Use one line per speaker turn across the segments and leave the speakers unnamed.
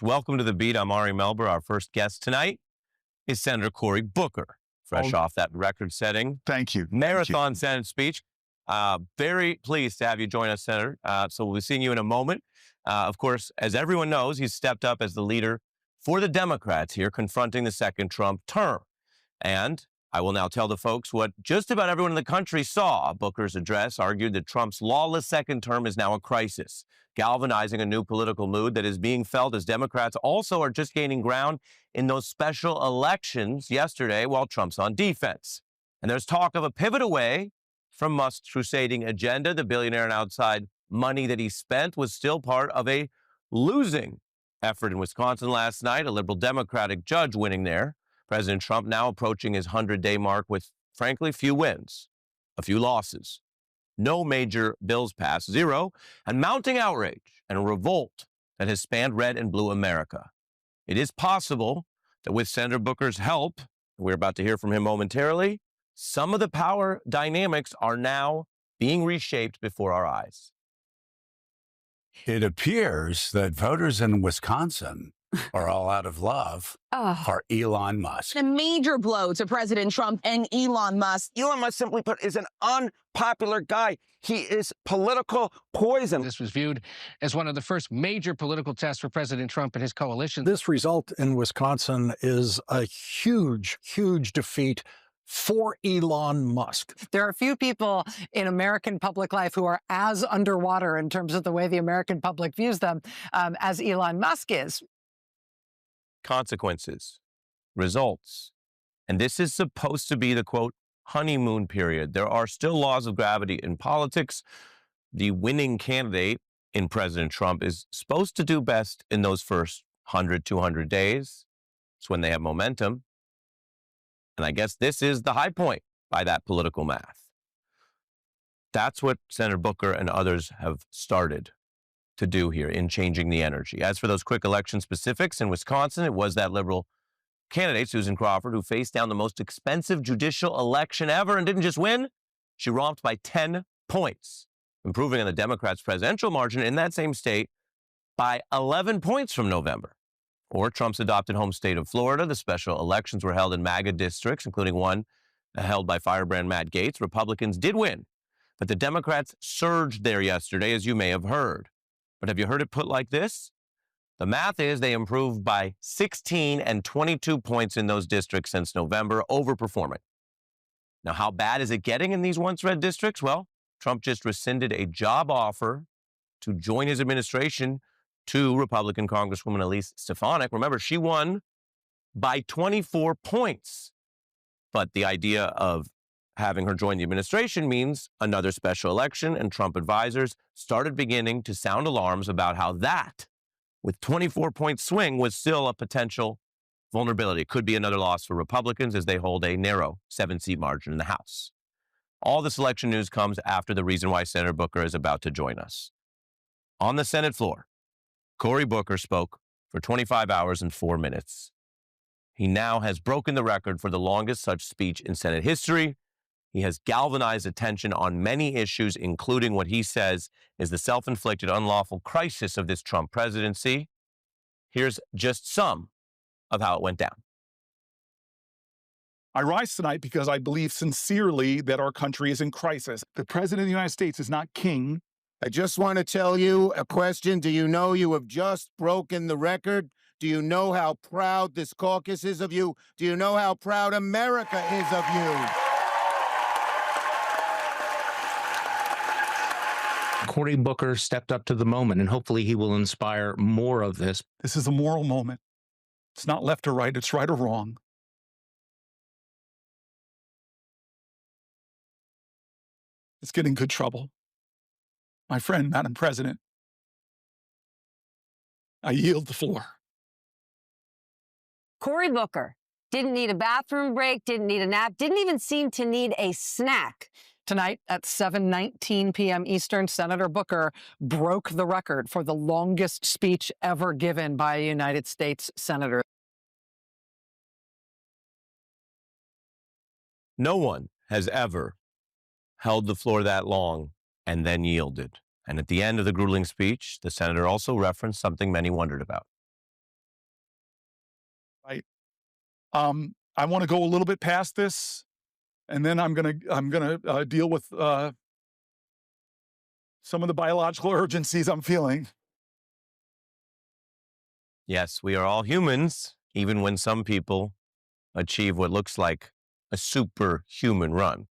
Welcome to The Beat. I'm Ari Melber. Our first guest tonight is Senator Cory Booker, fresh off that record-setting
Thank you.
marathon Senate speech. Very pleased to have you join us, Senator. So we'll be seeing you in a moment. Of course, as everyone knows, he's stepped up as the leader for the Democrats here, confronting the second Trump term. And I will now tell the folks what just about everyone in the country saw. Booker's address argued that Trump's lawless second term is now a crisis, galvanizing a new political mood that is being felt as Democrats also are just gaining ground in those special elections yesterday while Trump's on defense. And there's talk of a pivot away from Musk's crusading agenda. The billionaire and outside money that he spent was still part of a losing effort in Wisconsin last night, a liberal Democratic judge winning there. President Trump now approaching his 100-day mark with, frankly, few wins, a few losses, no major bills passed, zero, and mounting outrage and a revolt that has spanned red and blue America. It is possible that with Senator Booker's help, we're about to hear from him momentarily, some of the power dynamics are now being reshaped before our eyes.
It appears that voters in Wisconsin are all out of love for Elon Musk.
A major blow to President Trump and Elon Musk.
Elon Musk, simply put, is an unpopular guy. He is political poison.
This was viewed as one of the first major political tests for President Trump and his coalition.
This result in Wisconsin is a huge, huge defeat for Elon Musk.
There are few people in American public life who are as underwater in terms of the way the American public views them as Elon Musk is.
Consequences, results. And this is supposed to be the, quote, honeymoon period. There are still laws of gravity in politics. The winning candidate in President Trump is supposed to do best in those first 100, 200 days. It's when they have momentum. And I guess this is the high point by that political math. That's what Senator Booker and others have started to do here in changing the energy. As for those quick election specifics in Wisconsin, it was that liberal candidate, Susan Crawford, who faced down the most expensive judicial election ever and didn't just win, she romped by 10 points, improving on the Democrats' presidential margin in that same state by 11 points from November. Or Trump's adopted home state of Florida. The special elections were held in MAGA districts, including one held by firebrand Matt Gaetz. Republicans did win, but the Democrats surged there yesterday, as you may have heard. But have you heard it put like this? The math is they improved by 16 and 22 points in those districts since November, overperforming. Now, how bad is it getting in these once red districts? Well, Trump just rescinded a job offer to join his administration to Republican Congresswoman Elise Stefanik. Remember, she won by 24 points. But the idea of having her join the administration means another special election, and Trump advisors started beginning to sound alarms about how that, with 24-point swing, was still a potential vulnerability. It could be another loss for Republicans as they hold a narrow 7-seat margin in the House. All this election news comes after the reason why Senator Booker is about to join us. On the Senate floor, Cory Booker spoke for 25 hours and 4 minutes. He now has broken the record for the longest such speech in Senate history. He has galvanized attention on many issues, including what he says is the self-inflicted unlawful crisis of this Trump presidency. Here's just some of how it went down.
I rise tonight because I believe sincerely that our country is in crisis. The President of the United States is not king.
I just want to tell you a question. Do you know you have just broken the record? Do you know how proud this caucus is of you? Do you know how proud America is of you?
Cory Booker stepped up to the moment, and hopefully he will inspire more of this.
This is a moral moment. It's not left or right, it's right or wrong. Let's get in good trouble. My friend, Madam President, I yield the floor.
Cory Booker didn't need a bathroom break, didn't need a nap, didn't even seem to need a snack.
Tonight at 7:19 p.m. Eastern, Senator Booker broke the record for the longest speech ever given by a United States senator.
No one has ever held the floor that long and then yielded. And at the end of the grueling speech, the senator also referenced something many wondered about.
I want to go a little bit past this, and then I'm gonna deal with some of the biological urgencies I'm feeling.
Yes, we are all humans, even when some people achieve what looks like a superhuman run.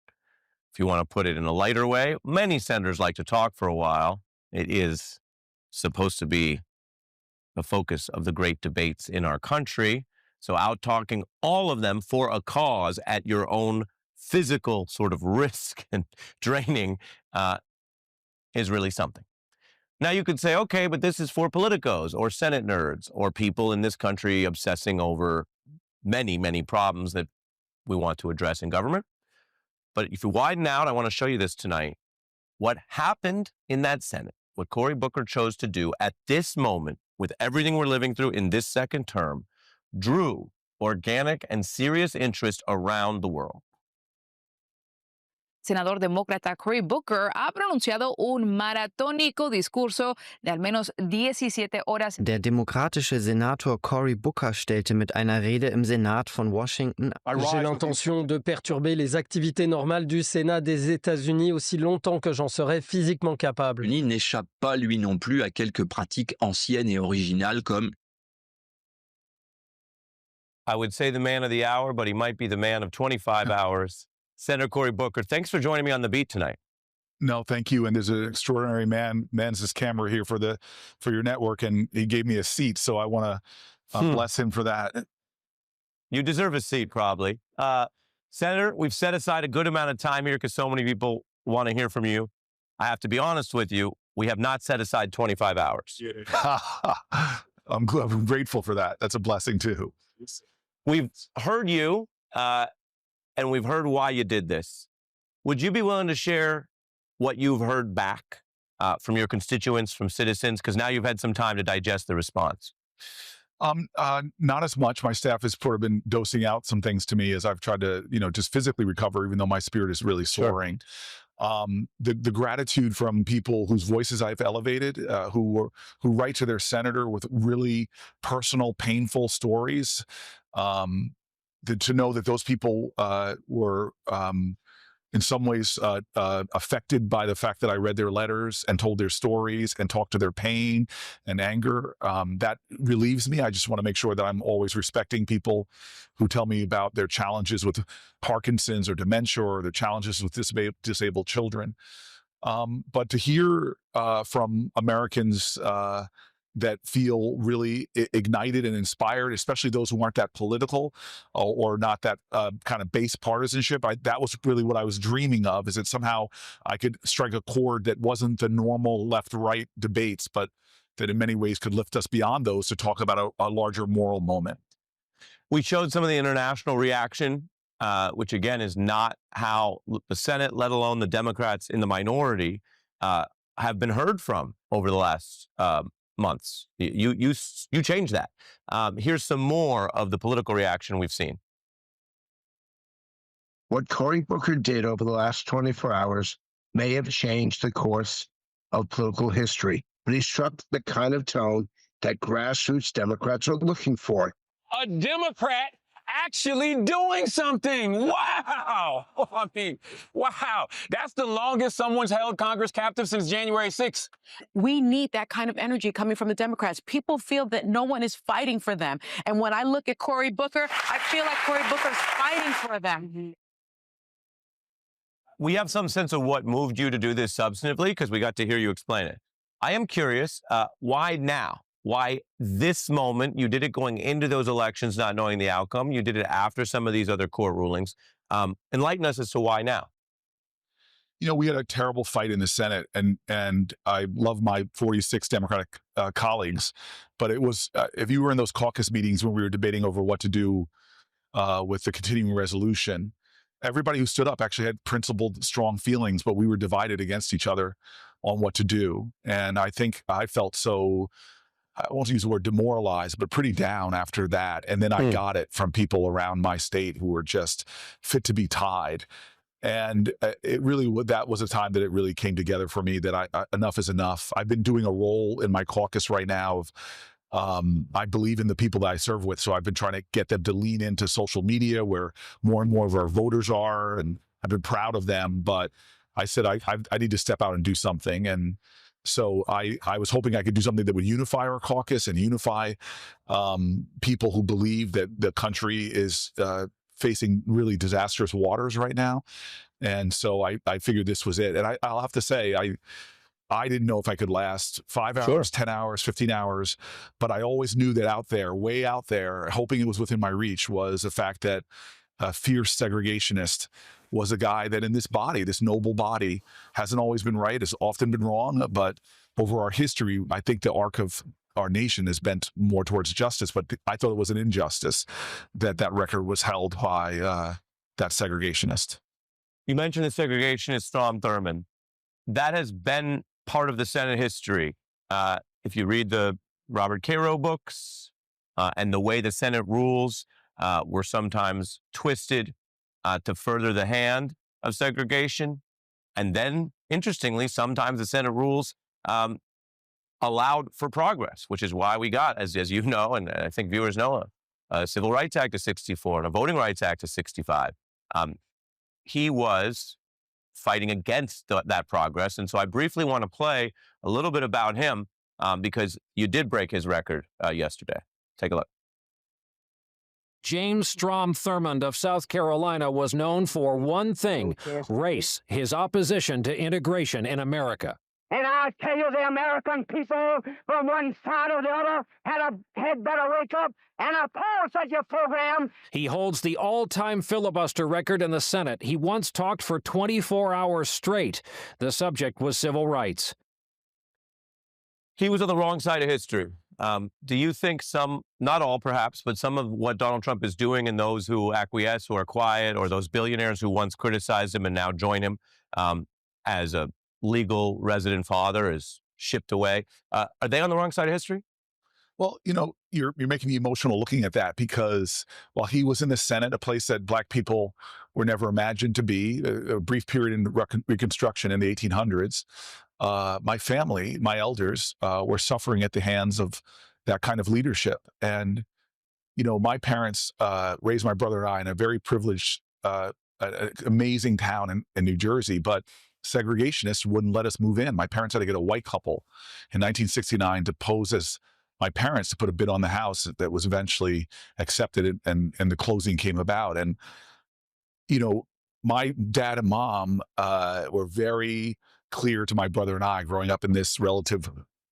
If you want to put it in a lighter way, many senators like to talk for a while. It is supposed to be the focus of the great debates in our country. So out talking all of them for a cause at your own physical sort of risk and draining is really something. Now you could say, okay, but this is for politicos or Senate nerds or people in this country obsessing over many, many problems that we want to address in government. But if you widen out, I want to show you this tonight. What happened in that Senate, what Cory Booker chose to do at this moment, with everything we're living through in this second term, drew organic and serious interest around the world.
Senador demócrata Cory Booker ha pronunciado un maratónico discurso de al menos 17 horas.
Der demokratische Senator Cory Booker stellte mit einer Rede im Senat von Washington.
J'ai l'intention de perturber les activités normales du Sénat des États-Unis aussi longtemps que j'en serai physiquement capable.
Il n'échappe pas, lui non plus, à quelques pratiques anciennes et originales comme...
I would say the man of the hour, but he might be the man of 25 hours. Senator Cory Booker, thanks for joining me on The Beat tonight.
No, thank you. And there's an extraordinary man's this camera here for your network, and he gave me a seat, so I want to bless him for that.
You deserve a seat, probably. Senator, we've set aside a good amount of time here because so many people want to hear from you. I have to be honest with you. We have not set aside 25 hours.
I'm grateful for that. That's a blessing, too.
We've heard you, and we've heard why you did this. Would you be willing to share what you've heard back from your constituents, from citizens? Because now you've had some time to digest the response.
Not as much. My staff has sort of been dosing out some things to me as I've tried to, just physically recover, even though my spirit is really soaring. Sure. The gratitude from people whose voices I've elevated, who write to their senator with really personal, painful stories, to know that those people were in some ways affected by the fact that I read their letters and told their stories and talked to their pain and anger, that relieves me. I just want to make sure that I'm always respecting people who tell me about their challenges with Parkinson's or dementia or their challenges with disabled children. But to hear from Americans that feel really ignited and inspired, especially those who aren't that political or not that kind of base partisanship. That was really what I was dreaming of, is that somehow I could strike a chord that wasn't the normal left-right debates, but that in many ways could lift us beyond those to talk about a larger moral moment.
We showed some of the international reaction, which again is not how the Senate, let alone the Democrats in the minority, have been heard from over the last months. You changed that. Here's some more of the political reaction we've seen.
What Cory Booker did over the last 24 hours may have changed the course of political history, but he struck the kind of tone that grassroots Democrats are looking for.
A Democrat actually doing something. Wow. I mean, wow. That's the longest someone's held Congress captive since January 6th.
We need that kind of energy coming from the Democrats. People feel that no one is fighting for them. And when I look at Cory Booker, I feel like Cory Booker's fighting for them.
We have some sense of what moved you to do this substantively because we got to hear you explain it. I am curious, why now? Why this moment? You did it going into those elections, not knowing the outcome. You did it after some of these other court rulings. Enlighten us as to why now.
We had a terrible fight in the Senate, and I love my 46 Democratic colleagues, but it was, if you were in those caucus meetings when we were debating over what to do with the continuing resolution, everybody who stood up actually had principled, strong feelings, but we were divided against each other on what to do. And I think I felt so, I won't use the word demoralized, but pretty down after that. And then I got it from people around my state who were just fit to be tied. And it really, that was a time that it really came together for me that enough is enough. I've been doing a role in my caucus right now I believe in the people that I serve with, so I've been trying to get them to lean into social media where more and more of our voters are, and I've been proud of them. But I said I need to step out and do something, and so I was hoping I could do something that would unify our caucus and unify people who believe that the country is facing really disastrous waters right now. And so I figured this was it. And I'll have to say, I didn't know if I could last 5 hours, 10 hours, 15 hours, but I always knew that out there, way out there, hoping it was within my reach, was the fact that a fierce segregationist was a guy that in this body, this noble body, hasn't always been right, has often been wrong, but over our history, I think the arc of our nation is bent more towards justice, but I thought it was an injustice that record was held by that segregationist.
You mentioned the segregationist Strom Thurmond. That has been part of the Senate history. If you read the Robert Caro books and the way the Senate rules were sometimes twisted to further the hand of segregation. And then, interestingly, sometimes the Senate rules allowed for progress, which is why we got, as you know, and I think viewers know, a Civil Rights Act of 64 and a Voting Rights Act of 65. He was fighting against that progress. And so I briefly want to play a little bit about him because you did break his record yesterday. Take a look.
James Strom Thurmond of South Carolina was known for one thing, race, his opposition to integration in America.
And I tell you, the American people from one side or the other had better wake up and oppose such a program.
He holds the all-time filibuster record in the Senate. He once talked for 24 hours straight. The subject was civil rights.
He was on the wrong side of history. Do you think some, not all perhaps, but some of what Donald Trump is doing and those who acquiesce, who are quiet, or those billionaires who once criticized him and now join him as a legal resident father is shipped away. Are they on the wrong side of history?
Well, you know, you're making me emotional looking at that because while he was in the Senate, a place that Black people were never imagined to be, a brief period in Reconstruction in the 1800s, my family, my elders, were suffering at the hands of that kind of leadership. And, you know, my parents raised my brother and I in a very privileged, amazing town in New Jersey, but segregationists wouldn't let us move in. My parents had to get a white couple in 1969 to pose as my parents to put a bid on the house that was eventually accepted, and the closing came about. And, you know, my dad and mom were very clear to my brother and I growing up in this relative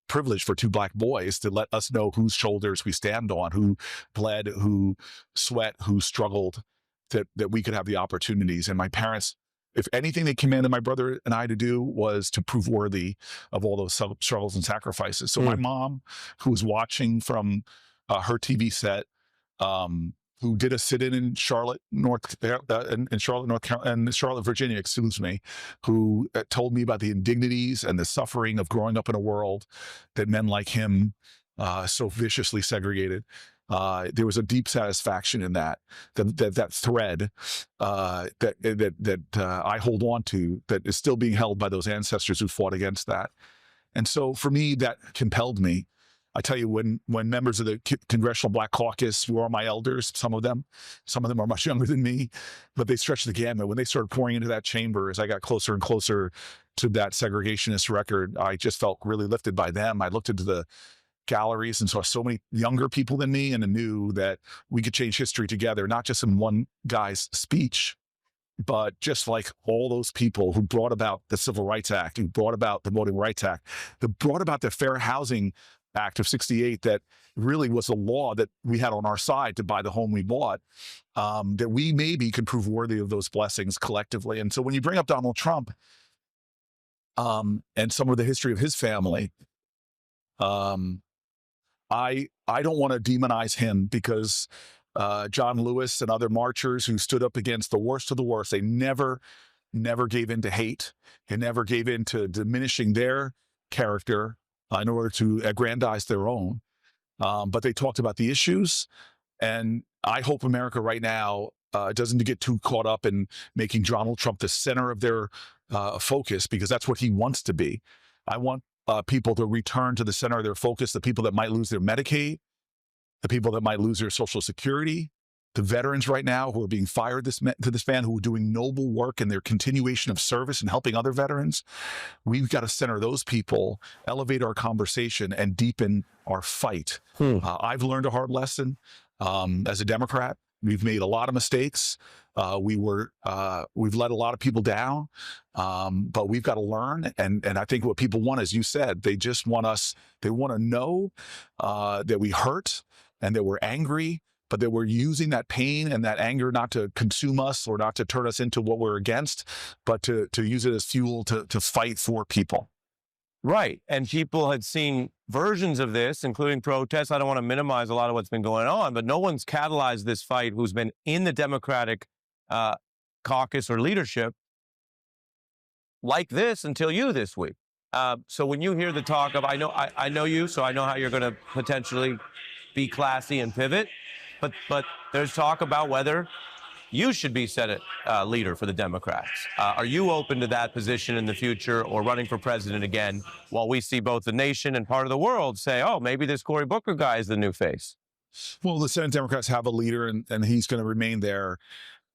privilege for two Black boys to let us know whose shoulders we stand on, who bled, who sweat, who struggled, that we could have the opportunities. And my parents, if anything they commanded my brother and I to do, was to prove worthy of all those struggles and sacrifices. So my mom, who was watching from her TV set, who did a sit-in in Charlotte, Virginia, excuse me, who told me about the indignities and the suffering of growing up in a world that men like him so viciously segregated. There was a deep satisfaction in that thread that I hold on to, that is still being held by those ancestors who fought against that. And so for me, that compelled me. I tell you, when members of the Congressional Black Caucus, who are my elders, some of them are much younger than me, but they stretched the gamut. When they started pouring into that chamber, as I got closer and closer to that segregationist record, I just felt really lifted by them. I looked into the galleries and saw so many younger people than me, and I knew that we could change history together, not just in one guy's speech, but just like all those people who brought about the Civil Rights Act, who brought about the Voting Rights Act, that brought about the Fair Housing Act of 68, that really was a law that we had on our side to buy the home we bought, that we maybe could prove worthy of those blessings collectively. And so when you bring up Donald Trump and some of the history of his family, I don't want to demonize him because John Lewis and other marchers who stood up against the worst of the worst, they never gave in to hate. They never gave in to diminishing their character in order to aggrandize their own. But they talked about the issues. And I hope America right now doesn't get too caught up in making Donald Trump the center of their focus, because that's what he wants to be. I want people to return to the center of their focus, the people that might lose their Medicaid, the people that might lose their Social Security, the veterans right now who are being fired to this man, who are doing noble work in their continuation of service and helping other veterans. We've got to center those people, elevate our conversation, and deepen our fight. I've learned a hard lesson as a Democrat. We've made a lot of mistakes. We've let a lot of people down, but we've got to learn. And I think what people want, as you said, they just want us, they want to know that we hurt and that we're angry, but that we're using that pain and that anger not to consume us or not to turn us into what we're against, but to use it as fuel to fight for people.
Right. And people had seen versions of this, including protests. I don't want to minimize a lot of what's been going on, but no one's catalyzed this fight who's been in the Democratic caucus or leadership like this until you this week. So when you hear the talk of, I know you, so I know how you're going to potentially be classy and pivot, but there's talk about whether you should be Senate leader for the Democrats. Are you open to that position in the future, or running for president again, while we see both the nation and part of the world say, oh, maybe this Cory Booker guy is the new face?
Well, the Senate Democrats have a leader, and he's going to remain there.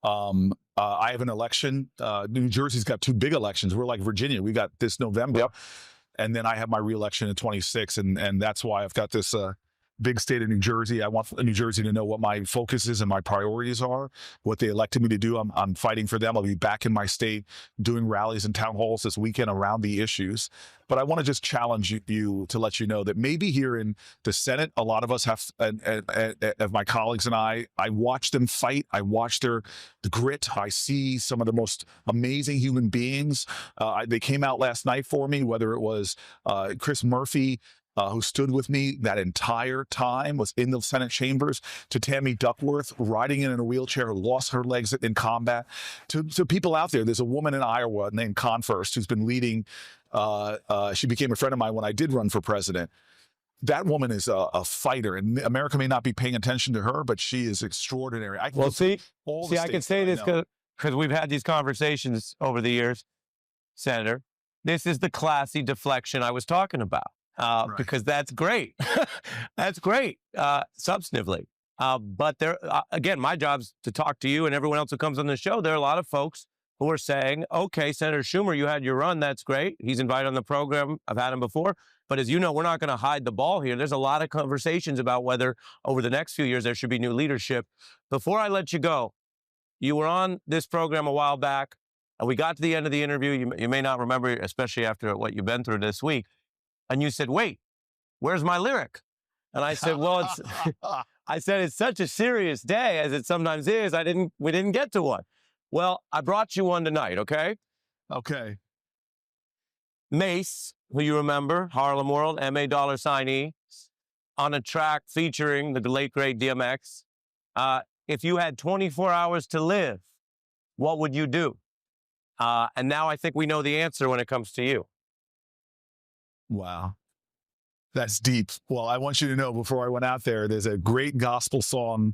I have an election. New Jersey's got 2 big elections. We're like Virginia. We got this November. Yep. And then I have my reelection in 26, and that's why I've got this big state of New Jersey. I want New Jersey to know what my focus is and my priorities are, what they elected me to do. I'm fighting for them. I'll be back in my state doing rallies and town halls this weekend around the issues. But I want to just challenge you to let you know that maybe here in the Senate, a lot of us have, of my colleagues and I watch them fight. I watch the grit. I see some of the most amazing human beings. They came out last night for me, whether it was Chris Murphy, who stood with me that entire time, was in the Senate chambers, to Tammy Duckworth, riding in a wheelchair, who lost her legs in combat, to people out there. There's a woman in Iowa named Confirst who's been leading. She became a friend of mine when I did run for president. That woman is a fighter, and America may not be paying attention to her, but she is extraordinary. I can
say this because we've had these conversations over the years, Senator. This is the classy deflection I was talking about. Because that's great. That's great, substantively. But there, again, my job's to talk to you and everyone else who comes on the show. There are a lot of folks who are saying, okay, Senator Schumer, you had your run. That's great. He's invited on the program. I've had him before. But as you know, we're not going to hide the ball here. There's a lot of conversations about whether over the next few years there should be new leadership. Before I let you go, you were on this program a while back, and we got to the end of the interview. You may not remember, especially after what you've been through this week. And you said, wait, where's my lyric? And I said, well, it's such a serious day, as it sometimes is. We didn't get to one. Well, I brought you one tonight, okay?
Okay.
Mace, who you remember, Harlem World, M.A. $E, on a track featuring the late, great DMX. If you had 24 hours to live, what would you do? And now I think we know the answer when it comes to you.
Wow. That's deep. Well, I want you to know, before I went out there, there's a great gospel song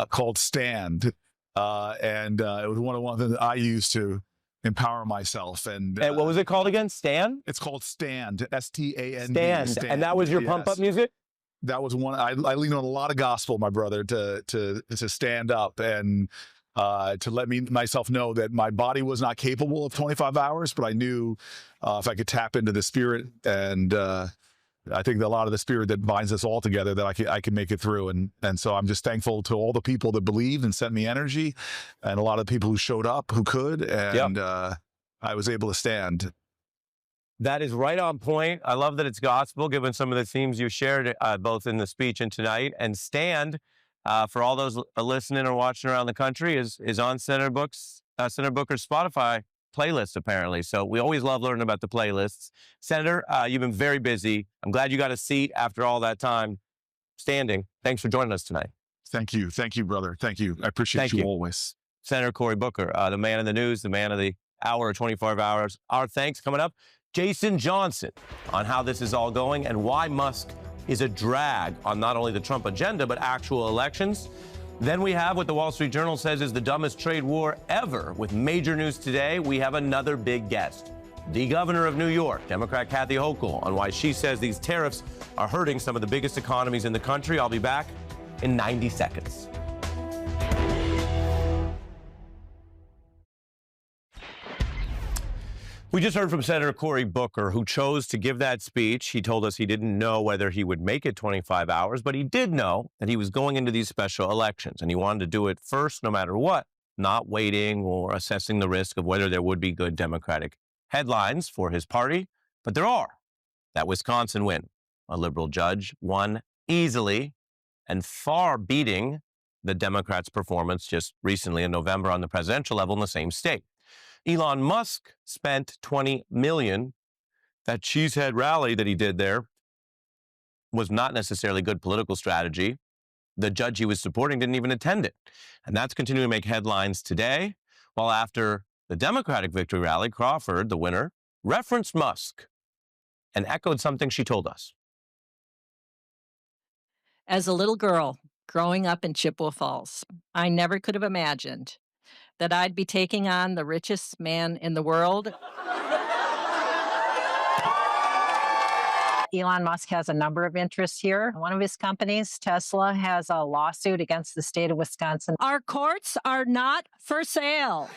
called Stand. And it was one of them that I used to empower myself. And
what was it called again? Stand?
It's called Stand. S-T-A-N-D.
Stand. And that was your pump-up music?
That was one. I leaned on a lot of gospel, my brother, to stand up and to let myself know that my body was not capable of 25 hours, but I knew if I could tap into the Spirit, and I think that a lot of the Spirit that binds us all together, that I can make it through. And so I'm just thankful to all the people that believed and sent me energy, and a lot of people who showed up who could, and I was able to stand.
That is right on point. I love that it's gospel, given some of the themes you shared both in the speech and tonight. And Stand, for all those listening or watching around the country, is on Senator Booker's Spotify playlist, apparently. So we always love learning about the playlists. Senator, you've been very busy. I'm glad you got a seat after all that time standing. Thanks for joining us tonight.
Thank you. Thank you, brother. Thank you. I appreciate you always.
Senator Cory Booker, the man in the news, the man of the hour, 24 hours. Our thanks coming up. Jason Johnson on how this is all going and why Musk is a drag on not only the Trump agenda, but actual elections. Then we have what the Wall Street Journal says is the dumbest trade war ever. With major news today, we have another big guest. the governor of New York, Democrat Kathy Hochul, on why she says these tariffs are hurting some of the biggest economies in the country. I'll be back in 90 seconds. We just heard from Senator Cory Booker, who chose to give that speech. He told us he didn't know whether he would make it 25 hours, but he did know that he was going into these special elections, and he wanted to do it first no matter what, not waiting or assessing the risk of whether there would be good Democratic headlines for his party. But there are. That Wisconsin win, a liberal judge, won easily and far beating the Democrats' performance just recently in November on the presidential level in the same state. Elon Musk spent $20 million. That cheesehead rally that he did there was not necessarily good political strategy. The judge he was supporting didn't even attend it. And that's continuing to make headlines today, while after the Democratic victory rally, Crawford, the winner, referenced Musk and echoed something she told us.
As a little girl growing up in Chippewa Falls, I never could have imagined that I'd be taking on the richest man in the world. Elon Musk has a number of interests here. One of his companies, Tesla, has a lawsuit against the state of Wisconsin. Our courts are not for sale.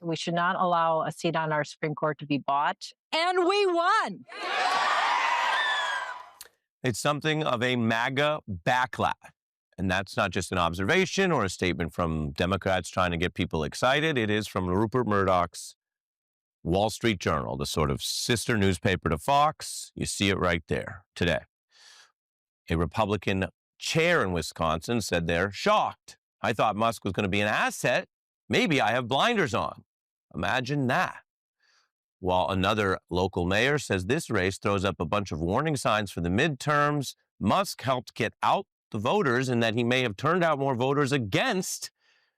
We should not allow a seat on our Supreme Court to be bought. And we won.
It's something of a MAGA backlash. And that's not just an observation or a statement from Democrats trying to get people excited. It is from Rupert Murdoch's Wall Street Journal, the sort of sister newspaper to Fox. You see it right there today. A Republican chair in Wisconsin said they're shocked. I thought Musk was going to be an asset. Maybe I have blinders on. Imagine that. While another local mayor says this race throws up a bunch of warning signs for the midterms. Musk helped get out the voters and that he may have turned out more voters against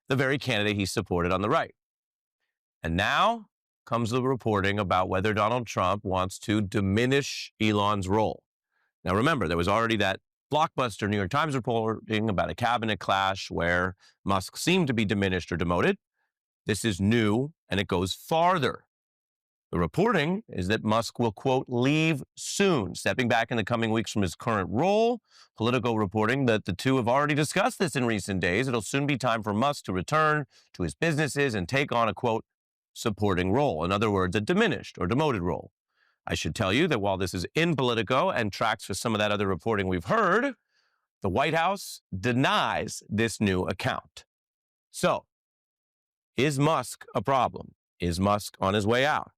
the very candidate he supported on the right. And now comes the reporting about whether Donald Trump wants to diminish Elon's role. Now, remember, there was already that blockbuster New York Times reporting about a cabinet clash where Musk seemed to be diminished or demoted. This is new, and it goes farther. The reporting is that Musk will, quote, leave soon, stepping back in the coming weeks from his current role. Politico reporting that the two have already discussed this in recent days. It'll soon be time for Musk to return to his businesses and take on a, quote, supporting role. In other words, a diminished or demoted role. I should tell you that while this is in Politico and tracks with some of that other reporting we've heard, the White House denies this new account. So, is Musk a problem? Is Musk on his way out?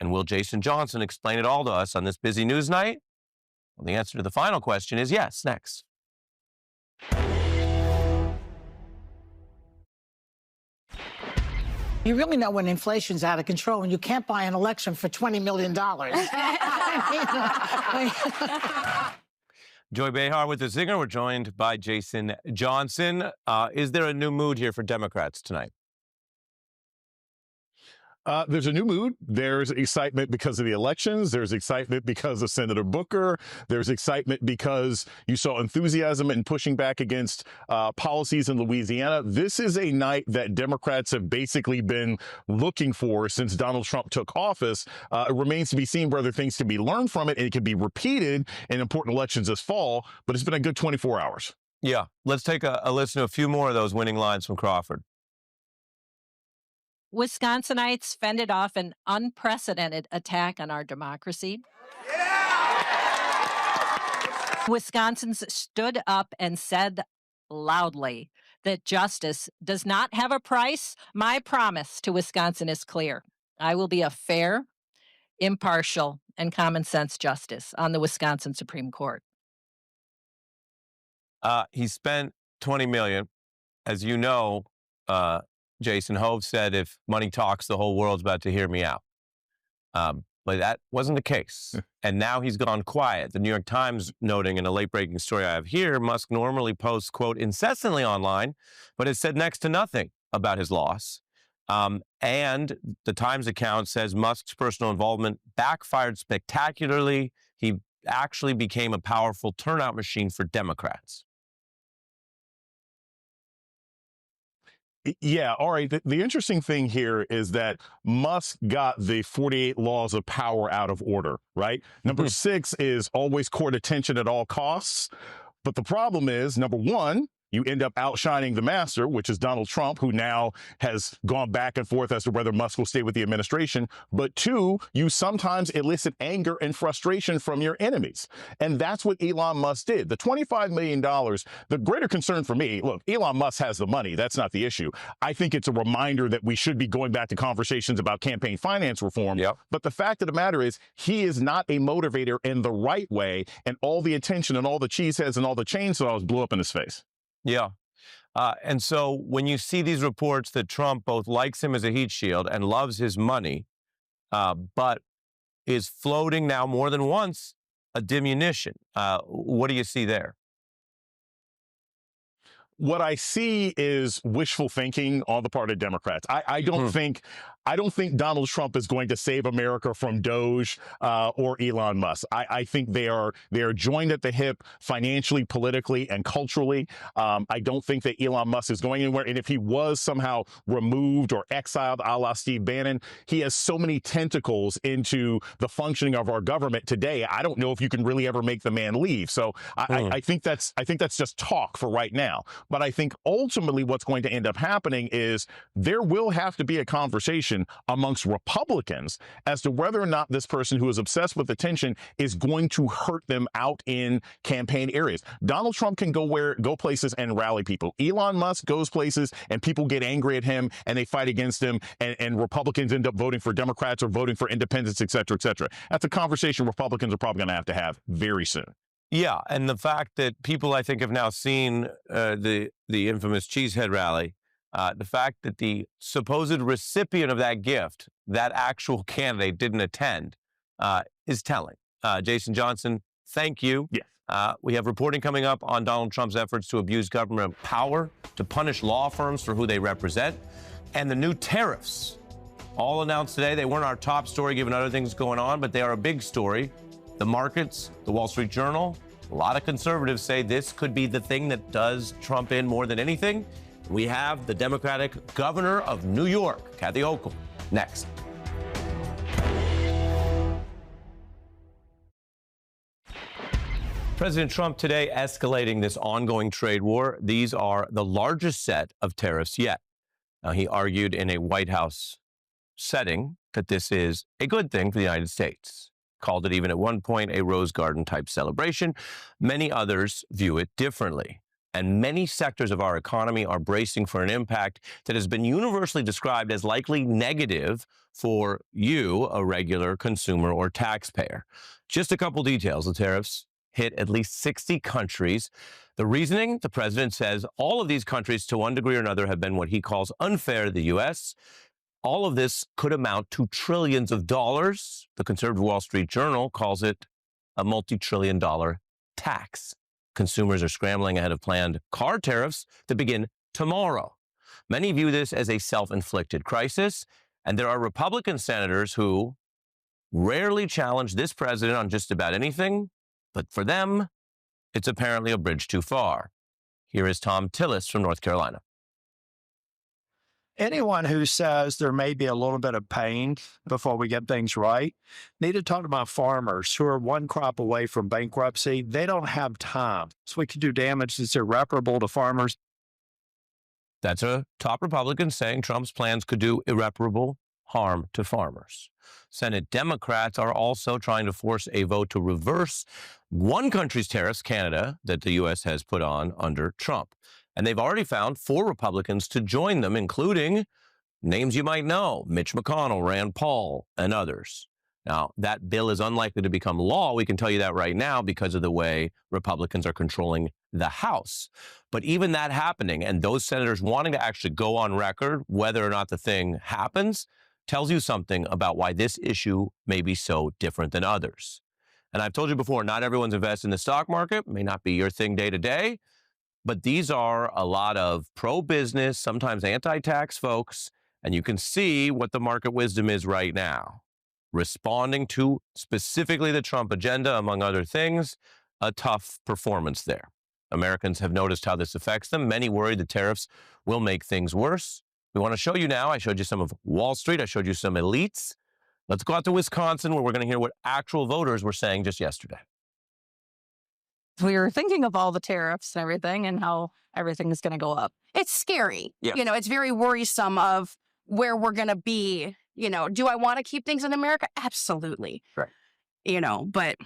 And will Jason Johnson explain it all to us on this busy news night? Well, the answer to the final question is yes, next.
You really know when inflation's out of control and you can't buy an election for $20 million.
Joy Behar with the Zinger. We're joined by Jason Johnson. Is there a new mood here for Democrats tonight?
There's a new mood. There's excitement because of the elections. There's excitement because of Senator Booker. There's excitement because you saw enthusiasm in pushing back against policies in Louisiana. This is a night that Democrats have basically been looking for since Donald Trump took office. It remains to be seen whether things can be learned from it and it can be repeated in important elections this fall, but it's been a good 24 hours.
Yeah. Let's take a listen to a few more of those winning lines from Crawford.
Wisconsinites fended off an unprecedented attack on our democracy. Wisconsins stood up and said loudly that justice does not have a price. My promise to Wisconsin is clear. I will be a fair, impartial, and common sense justice on the Wisconsin Supreme Court.
He spent $20 million. As you know, Jason Hove said, if money talks, the whole world's about to hear me out. But that wasn't the case. And now he's gone quiet. The New York Times noting in a late-breaking story I have here, Musk normally posts, quote, incessantly online, but has said next to nothing about his loss. And the Times account says Musk's personal involvement backfired spectacularly. He actually became a powerful turnout machine for Democrats.
Yeah. All right. The interesting thing here is that Musk got the 48 laws of power out of order, right? Number 6 is always court attention at all costs. But the problem is, number 1, you end up outshining the master, which is Donald Trump, who now has gone back and forth as to whether Musk will stay with the administration. But 2, you sometimes elicit anger and frustration from your enemies. And that's what Elon Musk did. The $25 million, the greater concern for me, look, Elon Musk has the money. That's not the issue. I think it's a reminder that we should be going back to conversations about campaign finance reform. Yep. But the fact of the matter is, he is not a motivator in the right way. And all the attention and all the cheeseheads and all the chainsaws blew up in his face.
Yeah. And so when you see these reports that Trump both likes him as a heat shield and loves his money, but is floating now more than once a diminution, what do you see there?
What I see is wishful thinking on the part of Democrats. I don't think Donald Trump is going to save America from Doge or Elon Musk. I think they are joined at the hip financially, politically, and culturally. I don't think that Elon Musk is going anywhere. And if he was somehow removed or exiled, a la Steve Bannon, he has so many tentacles into the functioning of our government today. I don't know if you can really ever make the man leave. So I think that's just talk for right now. But I think ultimately what's going to end up happening is there will have to be a conversation amongst Republicans as to whether or not this person who is obsessed with attention is going to hurt them out in campaign areas. Donald Trump can go places and rally people. Elon Musk goes places and people get angry at him and they fight against him, and Republicans end up voting for Democrats or voting for independents, et cetera, et cetera. That's a conversation Republicans are probably going to have very soon.
Yeah, and the fact that people, I think, have now seen the infamous Cheesehead rally, the fact that the supposed recipient of that gift, that actual candidate, didn't attend, is telling. Jason Johnson, thank you.
Yes.
We have reporting coming up on Donald Trump's efforts to abuse government power, to punish law firms for who they represent, and the new tariffs. All announced today. They weren't our top story given other things going on, but they are a big story. The markets, the Wall Street Journal, a lot of conservatives say this could be the thing that does Trump in more than anything. We have the Democratic governor of New York, Kathy Hochul, next. President Trump today escalating this ongoing trade war. These are the largest set of tariffs yet. Now, he argued in a White House setting that this is a good thing for the United States. Called it even at one point a Rose Garden type celebration. Many others view it differently. And many sectors of our economy are bracing for an impact that has been universally described as likely negative for you, a regular consumer or taxpayer. Just a couple details. The tariffs hit at least 60 countries. The reasoning, the president says, all of these countries to one degree or another have been what he calls unfair to the U.S. All of this could amount to trillions of dollars. The conservative Wall Street Journal calls it a multi-trillion-dollar tax. Consumers are scrambling ahead of planned car tariffs to begin tomorrow. Many view this as a self-inflicted crisis, and there are Republican senators who rarely challenge this president on just about anything, but for them, it's apparently a bridge too far. Here is Tom Tillis from North Carolina.
Anyone who says there may be a little bit of pain before we get things right need to talk about farmers who are one crop away from bankruptcy. They don't have time. So we could do damage that's irreparable to farmers.
That's a top Republican saying Trump's plans could do irreparable harm to farmers. Senate Democrats are also trying to force a vote to reverse one country's tariffs, Canada, that the U.S. has put on under Trump. And they've already found 4 Republicans to join them, including names you might know, Mitch McConnell, Rand Paul, and others. Now, that bill is unlikely to become law. We can tell you that right now because of the way Republicans are controlling the House. But even that happening and those senators wanting to actually go on record whether or not the thing happens tells you something about why this issue may be so different than others. And I've told you before, not everyone's invested in the stock market, may not be your thing day to day. But these are a lot of pro-business, sometimes anti-tax folks, and you can see what the market wisdom is right now. Responding to specifically the Trump agenda, among other things, a tough performance there. Americans have noticed how this affects them. Many worry the tariffs will make things worse. We want to show you now. I showed you some of Wall Street. I showed you some elites. Let's go out to Wisconsin, where we're going to hear what actual voters were saying just yesterday.
We were thinking of all the tariffs and everything and how everything is going to go up.
It's scary.
Yes.
You know, it's very worrisome of where we're going to be. You know, do I want to keep things in America? Absolutely.
Right.
You know, but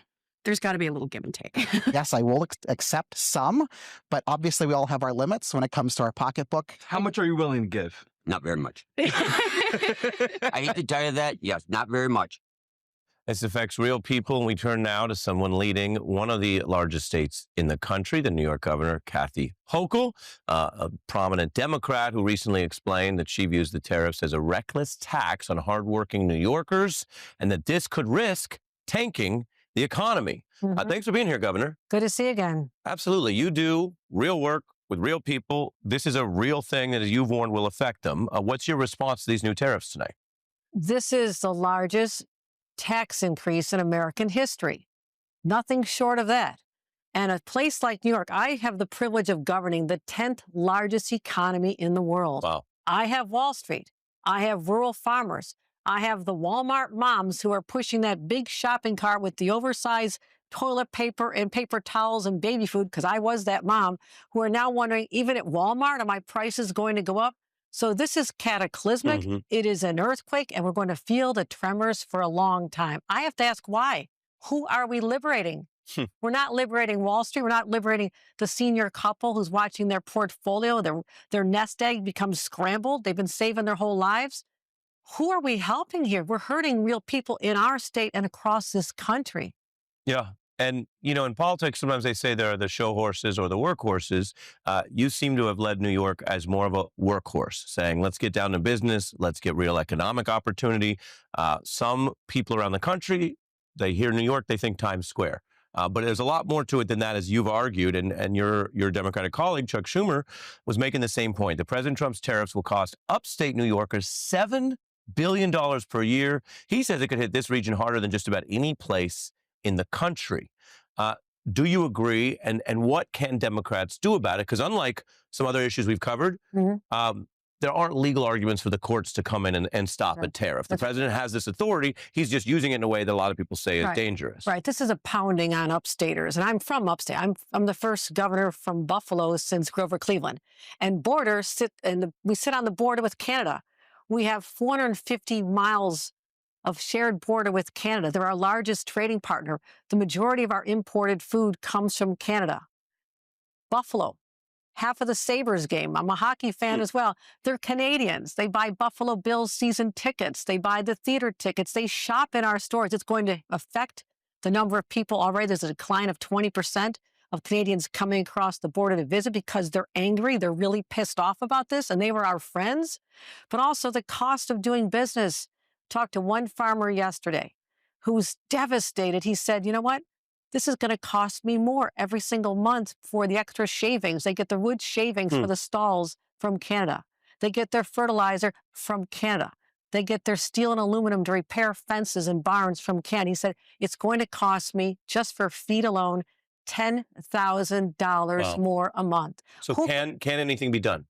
there's got to be a little give and take.
Yes, I will accept some, but obviously we all have our limits when it comes to our pocketbook.
How much are you willing to give?
Not very much. I hate to tell you that. Yes, not very much.
This affects real people, and we turn now to someone leading one of the largest states in the country, the New York governor, Kathy Hochul, a prominent Democrat who recently explained that she views the tariffs as a reckless tax on hardworking New Yorkers and that this could risk tanking the economy. Thanks for being here, Governor.
Good to see you again.
Absolutely. You do real work with real people. This is a real thing that, as you've warned, will affect them. What's your response to these new tariffs tonight?
This is the largest tax increase in American history. Nothing short of that. And a place like New York, I have the privilege of governing the 10th largest economy in the world.
Wow.
I have Wall Street. I have rural farmers. I have the Walmart moms who are pushing that big shopping cart with the oversized toilet paper and paper towels and baby food, because I was that mom, who are now wondering, even at Walmart, are my prices going to go up? So this is cataclysmic. It is an earthquake, and we're going to feel the tremors for a long time. I have to ask why. Who are we liberating? We're not liberating Wall Street. We're not liberating the senior couple who's watching their portfolio, their nest egg become scrambled. They've been saving their whole lives. Who are we helping here? We're hurting real people in our state and across this country.
Yeah. And, you know, in politics, sometimes they say they're the show horses or the workhorses. You seem to have led New York as more of a workhorse, saying, let's get down to business. Let's get real economic opportunity. Some people around the country, they hear New York, they think Times Square. But there's a lot more to it than that, as you've argued. And your Democratic colleague, Chuck Schumer, was making the same point. The President Trump's tariffs will cost upstate New Yorkers $7 billion per year. He says it could hit this region harder than just about any place in the country. Do you agree? And what can Democrats do about it? Because unlike some other issues we've covered, there aren't legal arguments for the courts to come in and stop a tariff. The president has this authority. He's just using it in a way that a lot of people say is dangerous.
Right. This is a pounding on upstaters. And I'm from upstate. I'm the first governor from Buffalo since Grover Cleveland. And we sit on the border with Canada. We have 450 miles of shared border with Canada. They're our largest trading partner. The majority of our imported food comes from Canada. Buffalo, half of the Sabres game. I'm a hockey fan as well. They're Canadians. They buy Buffalo Bills season tickets. They buy the theater tickets. They shop in our stores. It's going to affect the number of people already. There's a decline of 20% of Canadians coming across the border to visit because they're angry. They're really pissed off about this, and they were our friends. But also the cost of doing business. Talked to one farmer yesterday who's devastated. He said, you know what? This is going to cost me more every single month for the extra shavings. They get the wood shavings for the stalls from Canada. They get their fertilizer from Canada. They get their steel and aluminum to repair fences and barns from Canada. He said, it's going to cost me, just for feed alone, $10,000 more a month.
So can anything be done?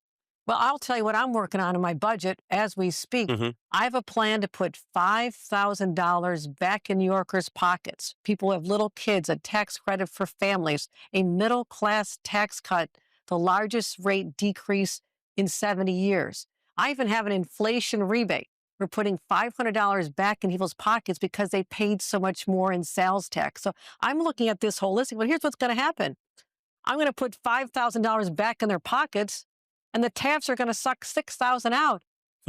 Well, I'll tell you what I'm working on in my budget as we speak. I have a plan to put $5,000 back in New Yorkers' pockets. People who have little kids, a tax credit for families, a middle-class tax cut, the largest rate decrease in 70 years. I even have an inflation rebate. We're putting $500 back in people's pockets because they paid so much more in sales tax. So I'm looking at this holistically. But here's what's going to happen. I'm going to put $5,000 back in their pockets, and the tariffs are going to suck $6,000 out.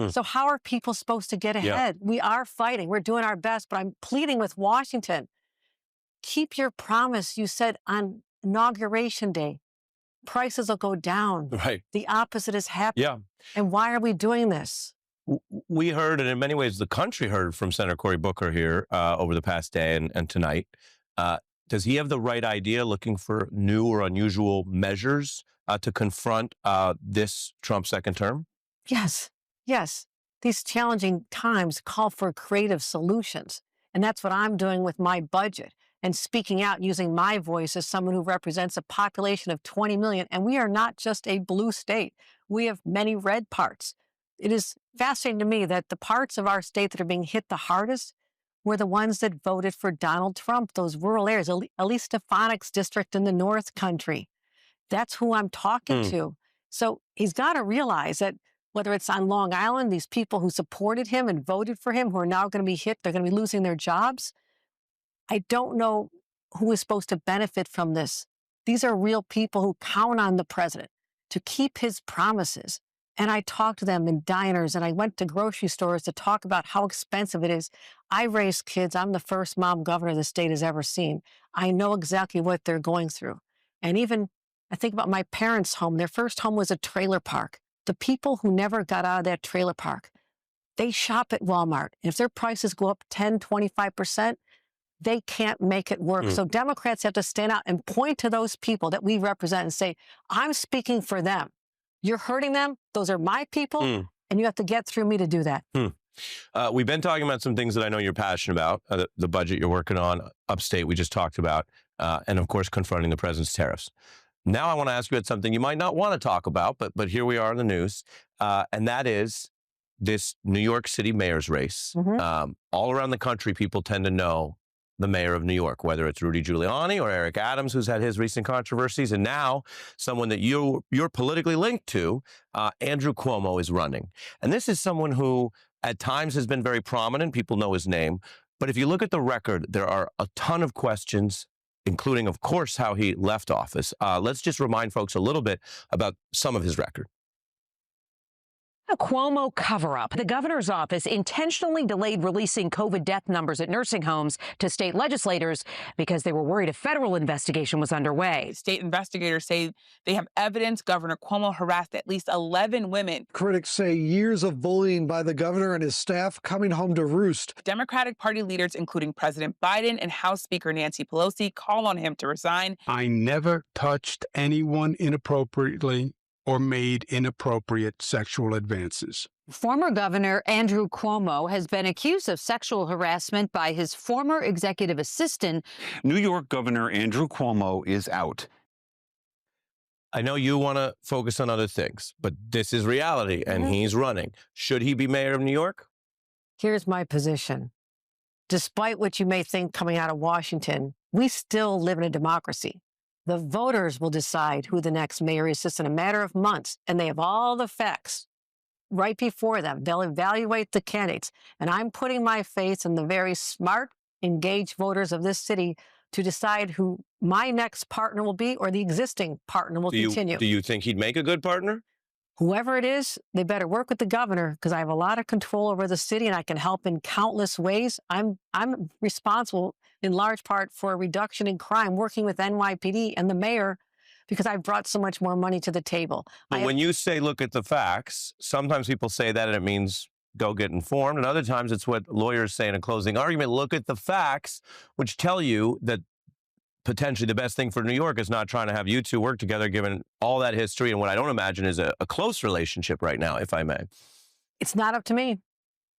So how are people supposed to get ahead? We are fighting. We're doing our best, but I'm pleading with Washington. Keep your promise you said on Inauguration Day. Prices will go down.
Right.
The opposite is happening.
Yeah.
And why are we doing this?
We heard, and in many ways the country heard from Senator Cory Booker here over the past day and tonight. Does he have the right idea, looking for new or unusual measures to confront this Trump second term?
Yes. Yes. These challenging times call for creative solutions. And that's what I'm doing with my budget. and speaking out using my voice as someone who represents a population of 20 million. And we are not just a blue state. We have many red parts. It is fascinating to me that the parts of our state that are being hit the hardest were the ones that voted for Donald Trump, those rural areas, Elise Stefanik's district in the North Country. That's who I'm talking to. So he's got to realize that whether it's on Long Island, these people who supported him and voted for him who are now going to be hit, they're going to be losing their jobs. I don't know who is supposed to benefit from this. These are real people who count on the president to keep his promises. And I talked to them in diners and I went to grocery stores to talk about how expensive it is. I raised kids. I'm the first mom governor the state has ever seen. I know exactly what they're going through. And even I think about my parents' home. Their first home was a trailer park. The people who never got out of that trailer park, they shop at Walmart. And if their prices go up 10, 25%, they can't make it work. So Democrats have to stand out and point to those people that we represent and say, I'm speaking for them. You're hurting them. Those are my people. And you have to get through me to do that.
We've been talking about some things that I know you're passionate about. The budget you're working on, upstate we just talked about, and of course, confronting the president's tariffs. Now I want to ask you about something you might not want to talk about, but here we are in the news, and that is this New York City mayor's race. All around the country, people tend to know the mayor of New York, whether it's Rudy Giuliani or Eric Adams, who's had his recent controversies, and now someone that you're politically linked to, Andrew Cuomo, is running. And this is someone who at times has been very prominent. People know his name. But if you look at the record, there are a ton of questions, including, of course, how he left office. Let's just remind folks a little bit about some of his record.
A Cuomo cover-up. The governor's office intentionally delayed releasing COVID death numbers at nursing homes to state legislators because they were worried a federal investigation was underway.
State investigators say they have evidence Governor Cuomo harassed at least 11 women.
Critics say years of bullying by the governor and his staff coming home to roost.
Democratic Party leaders, including President Biden and House Speaker Nancy Pelosi, call on him to resign.
I never touched anyone inappropriately or made inappropriate sexual advances.
Former Governor Andrew Cuomo has been accused of sexual harassment by his former executive assistant.
New York Governor Andrew Cuomo is out.
I know you want to focus on other things, but this is reality, and he's running. Should he be mayor of New York?
Here's my position. Despite what you may think coming out of Washington, we still live in a democracy. The voters will decide who the next mayor is just in a matter of months, and they have all the facts right before them. They'll evaluate the candidates, and I'm putting my faith in the very smart, engaged voters of this city to decide who my next partner will be or the existing partner will continue.
Do you think he'd make a good partner?
Whoever it is, they better work with the governor because I have a lot of control over the city and I can help in countless ways. I'm responsible in large part for a reduction in crime, working with NYPD and the mayor because I've brought so much more money to the table.
But when you say look at the facts, sometimes people say that and it means go get informed. And other times it's what lawyers say in a closing argument. Look at the facts, which tell you that potentially the best thing for New York is not trying to have you two work together, given all that history and what I don't imagine is a close relationship right now, if I may.
It's not up to me.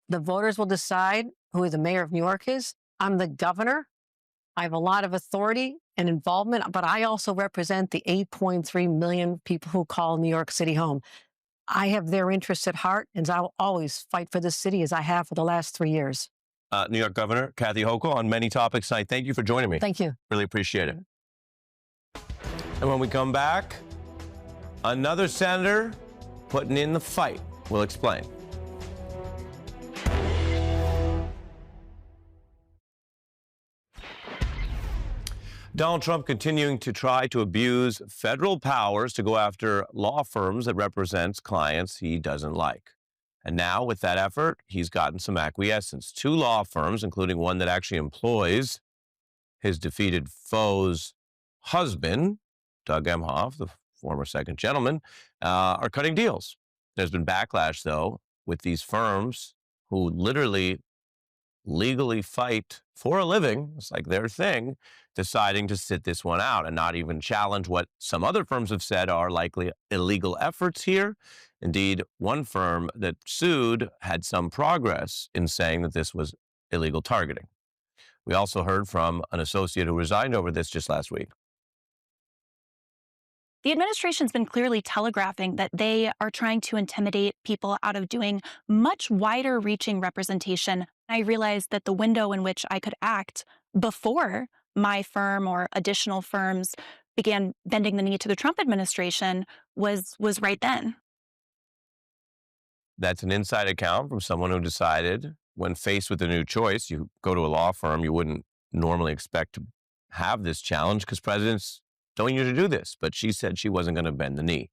The voters will decide who the mayor of New York is. I'm the governor. I have a lot of authority and involvement, but I also represent the 8.3 million people who call New York City home. I have their interests at heart, and I will always fight for this city as I have for the last 3 years.
New York Governor Kathy Hochul on many topics tonight. Thank you for joining me.
Thank you.
Really appreciate it. And when we come back, another senator putting in the fight. We'll explain. Donald Trump continuing to try to abuse federal powers to go after law firms that represents clients he doesn't like. And now, with that effort, he's gotten some acquiescence. 2 law firms, including one that actually employs his defeated foe's husband, Doug Emhoff, the former second gentleman, are cutting deals. There's been backlash, though, with these firms who literally legally fight for a living, it's like their thing, deciding to sit this one out and not even challenge what some other firms have said are likely illegal efforts here. Indeed, one firm that sued had some progress in saying that this was illegal targeting. We also heard from an associate who resigned over this just last week.
The administration's been clearly telegraphing that they are trying to intimidate people out of doing much wider reaching representation. I realized that the window in which I could act before my firm or additional firms began bending the knee to the Trump administration was right then.
That's an inside account from someone who decided when faced with a new choice, you go to a law firm, you wouldn't normally expect to have this challenge because presidents don't usually do this, but she said she wasn't going to bend the knee.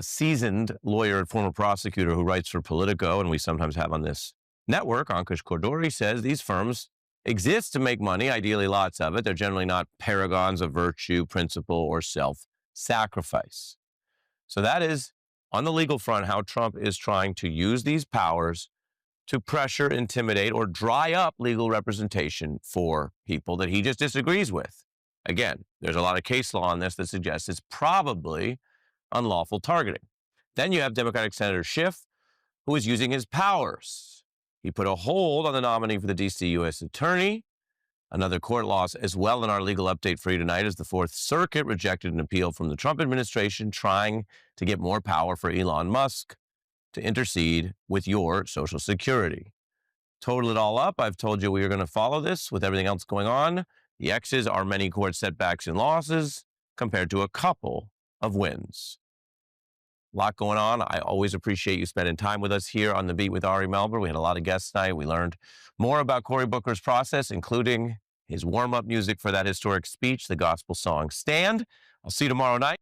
Seasoned lawyer and former prosecutor who writes for Politico, and we sometimes have on this network, Ankush Kordori, says these firms exist to make money, ideally lots of it. They're generally not paragons of virtue, principle, or self-sacrifice. So that is, on the legal front, how Trump is trying to use these powers to pressure, intimidate, or dry up legal representation for people that he just disagrees with. Again, there's a lot of case law on this that suggests it's probably unlawful targeting. Then you have Democratic Senator Schiff, who is using his powers. He put a hold on the nominee for the D.C. U.S. Attorney. Another court loss as well in our legal update for you tonight is the Fourth Circuit rejected an appeal from the Trump administration trying to get more power for Elon Musk to intercede with your Social Security. Total it all up, I've told you we are going to follow this with everything else going on. The X's are many court setbacks and losses compared to a couple of wins. A lot going on. I always appreciate you spending time with us here on The Beat with Ari Melber. We had a lot of guests tonight. We learned more about Cory Booker's process, including his warm-up music for that historic speech, the gospel song Stand. I'll see you tomorrow night.